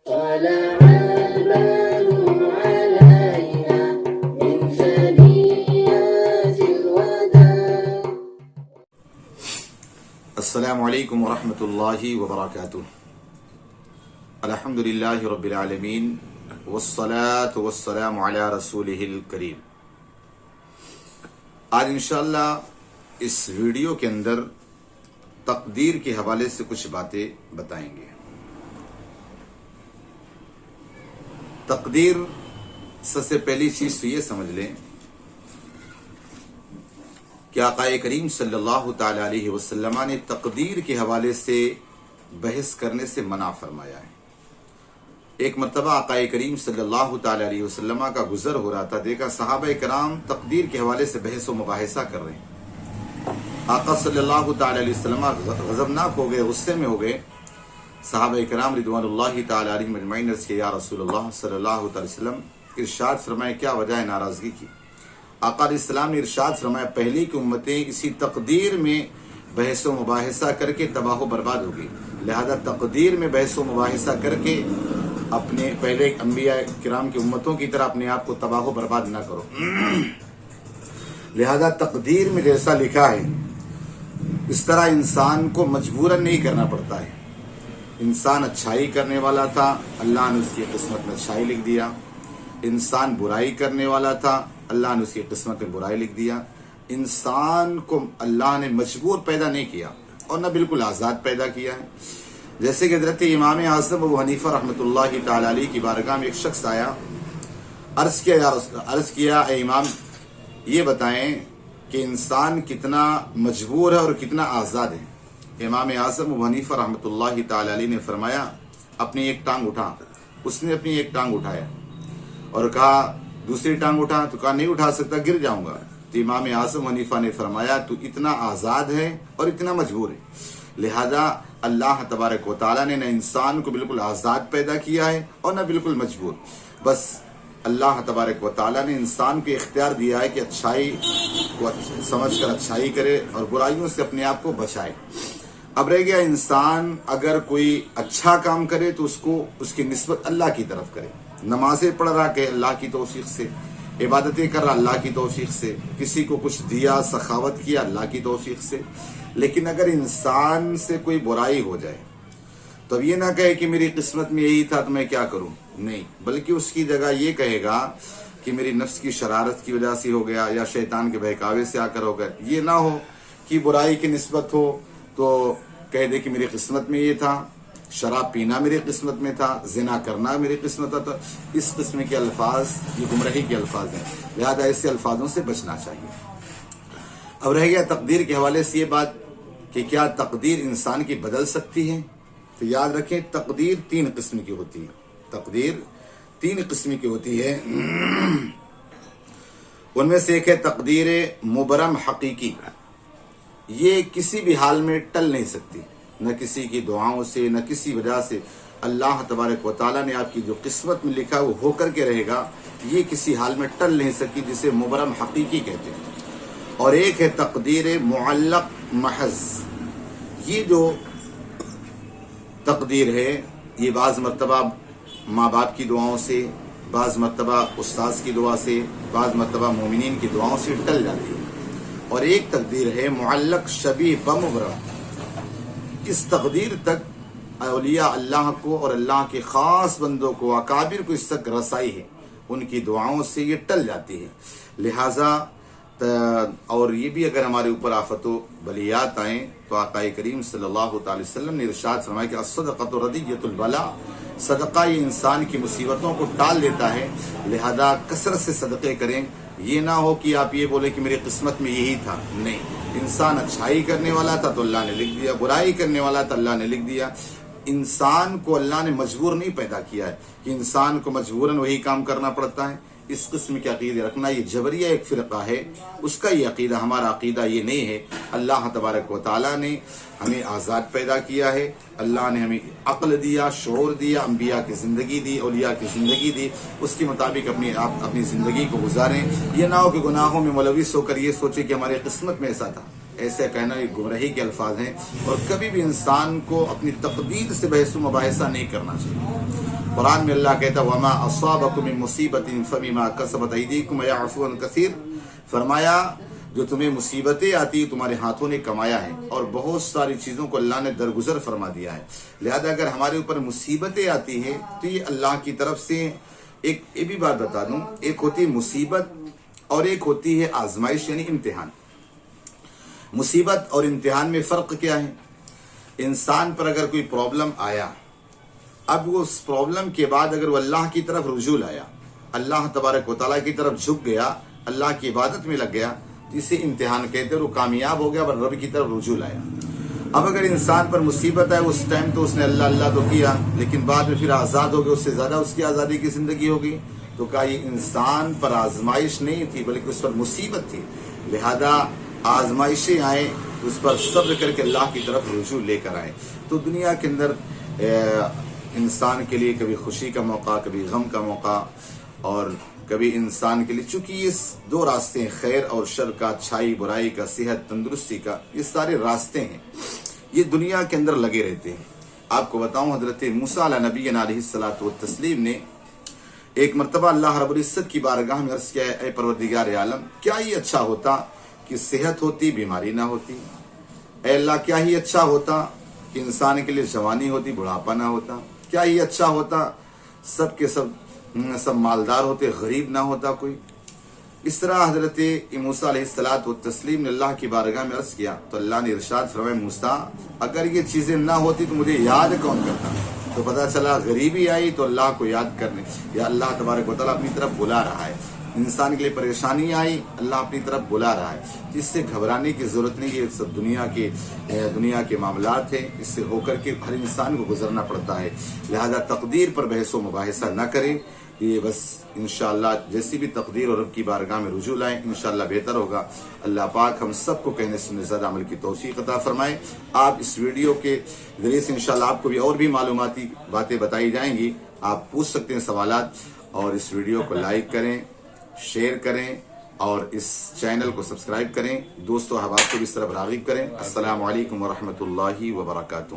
طلع البدر علينا من ثنيات الوداع. السلام علیکم ورحمۃ اللہ وبرکاتہ. الحمد للہ رب العالمین والصلاة والسلام علی رسولہ الکریم. آج انشاءاللہ اس ویڈیو کے اندر تقدیر کے حوالے سے کچھ باتیں بتائیں گے. تقدیر سب سے پہلی چیز تو یہ سمجھ لیں کہ آقا کریم صلی اللہ تعالی علیہ وسلم نے تقدیر کے حوالے سے بحث کرنے سے منع فرمایا ہے. ایک مرتبہ آقا کریم صلی اللہ تعالی علیہ وسلم کا گزر ہو رہا تھا، دیکھا صحابہ کرام تقدیر کے حوالے سے بحث و مباحثہ کر رہے ہیں. آقا صلی اللہ تعالی علیہ وسلم غضبناک ہو گئے، غصے میں ہو گئے. صحابہ کرام رضوان اللہ تعالی علیہم اجمعین عرض کیا یا رسول اللہ صلی اللہ تعالی وسلم، ارشاد فرمائے کیا وجہ ہے ناراضگی کی؟ آقا علیہ السلام نے ارشاد فرمایا پہلی کی امتیں اسی تقدیر میں بحث و مباحثہ کر کے تباہ و برباد ہوگی، لہذا تقدیر میں بحث و مباحثہ کر کے اپنے پہلے انبیاء کرام کی امتوں کی طرح اپنے آپ کو تباہ و برباد نہ کرو. لہذا تقدیر میں جیسا لکھا ہے اس طرح انسان کو مجبوراً نہیں کرنا پڑتا ہے. انسان اچھائی کرنے والا تھا، اللہ نے اس کی قسمت میں اچھائی لکھ دیا. انسان برائی کرنے والا تھا، اللہ نے اس کی قسمت میں برائی لکھ دیا. انسان کو اللہ نے مجبور پیدا نہیں کیا اور نہ بالکل آزاد پیدا کیا ہے. جیسے کہ حضرت امام اعظم ابو حنیفہ رحمۃ اللہ تعالی علیہ کی بارگاہ میں ایک شخص آیا، عرض کیا اے امام یہ بتائیں کہ انسان کتنا مجبور ہے اور کتنا آزاد ہے؟ امام اعظم ابو حنیفہ رحمۃ اللہ تعالی علیہ نے فرمایا اپنی ایک ٹانگ اٹھا. اس نے اپنی ایک ٹانگ اٹھایا اور کہا دوسری ٹانگ اٹھا، تو کہا نہیں اٹھا سکتا، گر جاؤں گا. تو امام اعظم حنیفہ نے فرمایا تو اتنا آزاد ہے اور اتنا مجبور ہے. لہذا اللہ تبارک و تعالیٰ نے نہ انسان کو بالکل آزاد پیدا کیا ہے اور نہ بالکل مجبور. بس اللہ تبارک و تعالیٰ نے انسان کو اختیار دیا ہے کہ اچھائی کو سمجھ کر اچھائی کرے اور برائیوں سے اپنے آپ کو بچائے. اب رہ گیا انسان اگر کوئی اچھا کام کرے تو اس کی نسبت اللہ کی طرف کرے. نمازیں پڑھ رہا کہ اللہ کی توفیق سے، عبادتیں کر رہا اللہ کی توفیق سے، کسی کو کچھ دیا سخاوت کیا اللہ کی توفیق سے. لیکن اگر انسان سے کوئی برائی ہو جائے تو اب یہ نہ کہے کہ میری قسمت میں یہی تھا تو میں کیا کروں، نہیں، بلکہ اس کی جگہ یہ کہے گا کہ میری نفس کی شرارت کی وجہ سے ہو گیا یا شیطان کے بہکاوے سے آ کر ہو گیا. یہ نہ ہو کہ برائی کی نسبت ہو تو کہہ دے کہ میری قسمت میں یہ تھا، شراب پینا میری قسمت میں تھا، زنا کرنا میری قسمت تھا. اس قسم کے الفاظ یہ گمراہی کے الفاظ ہیں، لہذا ایسے الفاظوں سے بچنا چاہیے. اب رہ گیا تقدیر کے حوالے سے یہ بات کہ کیا تقدیر انسان کی بدل سکتی ہے؟ تو یاد رکھیں تقدیر 3 قسم کی ہوتی ہے. تقدیر 3 قسم کی ہوتی ہے. ان میں سے ایک ہے تقدیر مبرم حقیقی. یہ کسی بھی حال میں ٹل نہیں سکتی، نہ کسی کی دعاؤں سے نہ کسی وجہ سے. اللہ تبارک و تعالیٰ نے آپ کی جو قسمت میں لکھا وہ ہو کر کے رہے گا، یہ کسی حال میں ٹل نہیں سکتی، جسے مبرم حقیقی کہتے ہیں. اور ایک ہے تقدیر معلق محض. یہ جو تقدیر ہے یہ بعض مرتبہ ماں باپ کی دعاؤں سے، بعض مرتبہ استاذ کی دعا سے، بعض مرتبہ مومنین کی دعاؤں سے ٹل جاتی ہے. اور ایک تقدیر ہے معلق شبیہ بمبرم. اس تقدیر تک اولیاء اللہ کو اور اللہ کے خاص بندوں کو، اکابر کو اس تک رسائی ہے، ان کی دعاؤں سے یہ ٹل جاتی ہے. لہذا اور یہ بھی اگر ہمارے اوپر آفت و بلیات آئیں تو آقا کریم صلی اللہ تعالی وسلم نے ارشاد فرمایا کہ الصدقۃ ردیۃ البلاء. صدقہ یہ انسان کی مصیبتوں کو ٹال دیتا ہے، لہذا کثرت سے صدقے کریں. یہ نہ ہو کہ آپ یہ بولیں کہ میری قسمت میں یہی تھا، نہیں. انسان اچھائی کرنے والا تھا تو اللہ نے لکھ دیا، برائی کرنے والا تھا اللہ نے لکھ دیا. انسان کو اللہ نے مجبور نہیں پیدا کیا ہے کہ انسان کو مجبوراً وہی کام کرنا پڑتا ہے. اس قسم کے عقیدے رکھنا یہ جبریہ ایک فرقہ ہے، اس کا یہ عقیدہ، ہمارا عقیدہ یہ نہیں ہے. اللہ تبارک و تعالیٰ نے ہمیں آزاد پیدا کیا ہے، اللہ نے ہمیں عقل دیا، شعور دیا، انبیاء کی زندگی دی، اولیاء کی زندگی دی، اس کے مطابق اپنی زندگی کو گزاریں. یہ نہ ہو کہ گناہوں میں ملوث ہو کر یہ سوچے کہ ہمارے قسمت میں ایسا تھا. ایسے کہنا یہ گمراہی کے الفاظ ہیں، اور کبھی بھی انسان کو اپنی تقدیر سے بحث و مباحثہ نہیں کرنا چاہیے۔ قرآن میں اللہ کہتا ہے وَمَا أَصَابَكُم مِّن مُّصِيبَةٍ فَبِمَا كَسَبَتْ أَيْدِيكُمْ وَيَعْفُو عَن كَثِيرٍ، فرمایا جو تمہیں مصیبتیں آتی تمہارے ہاتھوں نے کمایا ہے، اور بہت ساری چیزوں کو اللہ نے درگزر فرما دیا ہے، لہذا اگر ہمارے اوپر مصیبتیں آتی ہیں تو یہ اللہ کی طرف سے ایک یہ بھی بات بتا دوں، ایک ہوتی مصیبت اور ایک ہوتی ہے آزمائش یعنی امتحان۔ مصیبت اور امتحان میں فرق کیا ہے؟ انسان پر اگر کوئی پرابلم آیا، اب وہ اس پرابلم کے بعد اگر وہ اللہ کی طرف رجوع لایا، اللہ تبارک و تعالیٰ کی طرف جھک گیا، اللہ کی عبادت میں لگ گیا، تو اسے امتحان کہتے ہیں، وہ کامیاب ہو گیا اور رب کی طرف رجوع لایا۔ اب اگر انسان پر مصیبت ہے، اس ٹائم تو اس نے اللہ اللہ تو کیا، لیکن بعد میں پھر آزاد ہو گیا، اس سے زیادہ اس کی آزادی کی زندگی ہوگی، تو کہا یہ انسان پر آزمائش نہیں تھی بلکہ اس پر مصیبت تھی، لہذا آزمائشیں آئیں تو اس پر صبر کر کے اللہ کی طرف رجوع لے کر آئیں۔ تو دنیا کے اندر انسان کے لیے کبھی خوشی کا موقع، کبھی غم کا موقع، اور کبھی انسان کے لیے، چونکہ یہ دو راستے ہیں، خیر اور شر کا، اچھائی برائی کا، صحت تندرستی کا، یہ سارے راستے ہیں، یہ دنیا کے اندر لگے رہتے ہیں۔ آپ کو بتاؤں حضرت موسیٰ علیہ نبینا علیہ الصلوۃ والتسلیم نے ایک مرتبہ اللہ رب العزت کی بارگاہ میں عرض کیا، اے پروردگار عالم، کیا ہی اچھا ہوتا کہ صحت ہوتی، بیماری نہ ہوتی، اے اللہ کیا ہی اچھا ہوتا کہ انسان کے لیے جوانی ہوتی، بڑھاپا نہ ہوتا، کیا ہی اچھا ہوتا سب کے سب مالدار ہوتے، غریب نہ ہوتا کوئی۔ اس طرح حضرت موسیٰ علیہ الصلوۃ والتسلیم نے اللہ کی بارگاہ میں عرض کیا تو اللہ نے ارشاد فرمایا، موسیٰ اگر یہ چیزیں نہ ہوتی تو مجھے یاد کون کرتا؟ تو پتہ چلا غریبی آئی تو اللہ کو یاد کرنے، یا اللہ تبارک و تعالیٰ اپنی طرف بلا رہا ہے، انسان کے لیے پریشانی آئی اللہ اپنی طرف بلا رہا ہے، اس سے گھبرانے کی ضرورت نہیں، یہ سب دنیا کے معاملات ہیں، اس سے ہو کر کے ہر انسان کو گزرنا پڑتا ہے، لہذا تقدیر پر بحث و مباحثہ نہ کریں، یہ بس انشاءاللہ جیسی بھی تقدیر اور رب کی بارگاہ میں رجوع لائیں، انشاءاللہ بہتر ہوگا۔ اللہ پاک ہم سب کو کہنے سننے زیادہ عمل کی توفیق عطا فرمائے۔ آپ اس ویڈیو کے ذریعے سے انشاءاللہ آپ کو بھی اور بھی معلوماتی باتیں بتائی جائیں گی، آپ پوچھ سکتے ہیں سوالات، اور اس ویڈیو کو لائک کریں، شیئر کریں، اور اس چینل کو سبسکرائب کریں، دوستو احباب کو بھی اس طرف راغب کریں۔ السلام علیکم ورحمۃ اللہ وبرکاتہ۔